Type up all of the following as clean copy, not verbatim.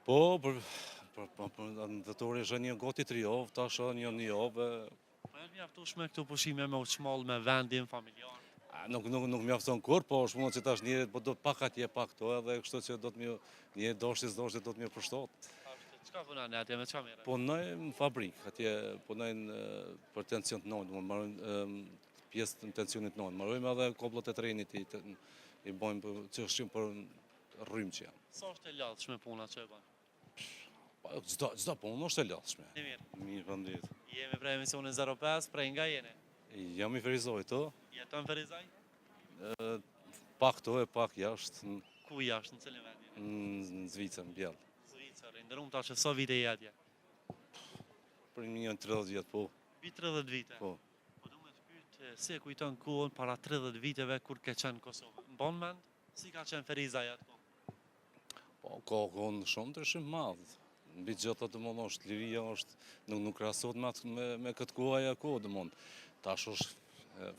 Po, për ndëtori është një goti 3 javë, tash një javë. Po janë mjaftueshme këto pushime me ushmall, me vendin familjar? Nuk mjafton kur, po është mund që tash njerëzit po do pak atje pak këto edhe kështu që do të më një doshti do të më përshtat. Çka punon atje, me çka merret? Punoj në fabrikë, atje punojnë për tension të nënt, marrojnë pjesë të tensionit të nënt. Marrojmë edhe kopllat e trenit i bojmë çështje për rrymçje. Sa është e lodhshme puna që e bën? Çdo punë është e lodhshme. Mirë, faleminderit. Jemi prej emisionin 05, prej nga jeni? Jam i Ferizoj të. Jeton Ferizaj? Pak të e pak jashtë. Ku jashtë, në cilin vend jeni? Në Zvicër, në Bjellë. Zvicër, ndërrum tash sa vite je atje? Për një 30 vjetë, po. 30 vite? Po. Po du me të pyet, si e kujton kohën para 30 viteve kur ke qenë në Kosovë? Në bon mend, si ka qenë Ferizaj atë kohë? Po, kohën shumë të shumë madhë. Në bitë gjitha të mund është liria, nuk krasot me këtë kohë aja kohë të mund. Tash është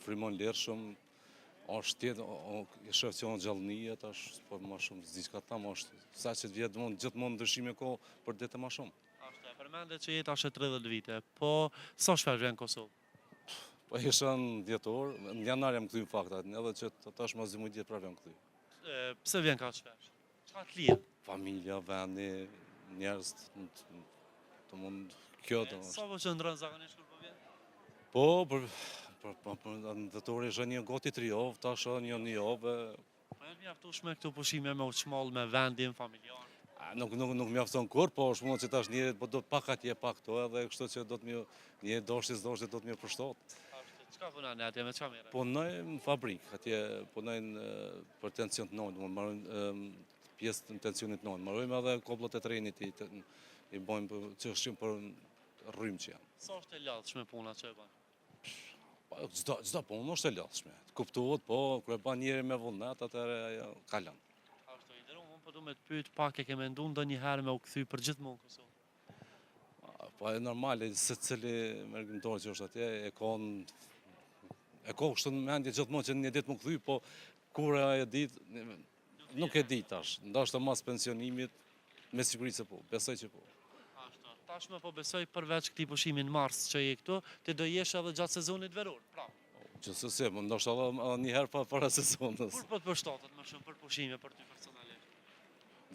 frimon lirë shumë, është tjetë, i shëfcion gjallënije, tash, po ma shumë, zdiqka ta ma është, sa që të vjetë mund, gjithë mund ndryshime kohë për dete ma shumë. Ashtë, përmende që jetë ashe 30 vite, po sa shpesh vjen në Kosovë? Po isha në djetor, në janar jam këthy në faktat, edhe që tash ma zimu djetë pra vjen këthy. Pse vjen ka shpesh? Qa të lidhë? Familja, vendi, njerëz të mund kjo të është. Sa po që ndronë zakonisht kur po vjen? Po, për ndëtori është një goti 3 javë, tash një javë. Po janë mjaftueshme këto pushime me ushmall, me vendin familjar? Nuk mjafton kur, po është mund që tash njerëzit po do pak atje pak këto edhe kështu që do të më një doshti do të më përshtat. Çka punon atje, me çka merret? Punoj në fabrikë, atje punojnë për tension të nënt, marrojnë pjesë të tensionit të nënt. Marrojmë edhe kopllat e trenit i bojmë çështje për rrymçje. Sa është e lodhshme puna që e bën? Çdo punë është e lodhshme. Kuptohet, po kur e bën njëri me vullnet, atëherë ajo kalon. Ashtu i dërun, unë po du me të pyet pak, e ke menduar ndonjëherë me u kthy për gjithmonë në Kosovë? Po e normale, secili mërgjimtar që është atje e ka kështu në mendje gjithmonë që një ditë më kthy, po kur e ditë nuk e di tash. Ndoshta mas pensionimit me siguri se po, besoj që po. Tashme po besoj përveç këtij pushimi në mars që je këtu, ti do jesh edhe gjatë sezonit veror, pra. Gjithsesi, ndoshta edhe një herë para sezonit. Kur po të përshtatet më shumë për pushime për ty personalisht?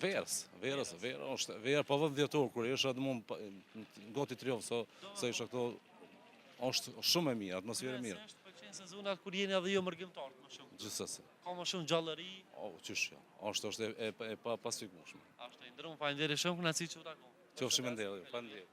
Verës është verë pa 10 dhjetor kur isha domthon goti 3 javë sa isha këtu është shumë e mirë, atmosferë e mirë. Është pëlqen sezonat kur jeni edhe jo mërgjimtar më shumë. Gjithsesi. Ka më shumë gjallëri. Qysh jo. Është e pasfikueshme. Ashtu i ndërrum, faleminderit shumë, kënaqësi që u takon. Qofshim ndërë, faleminderit.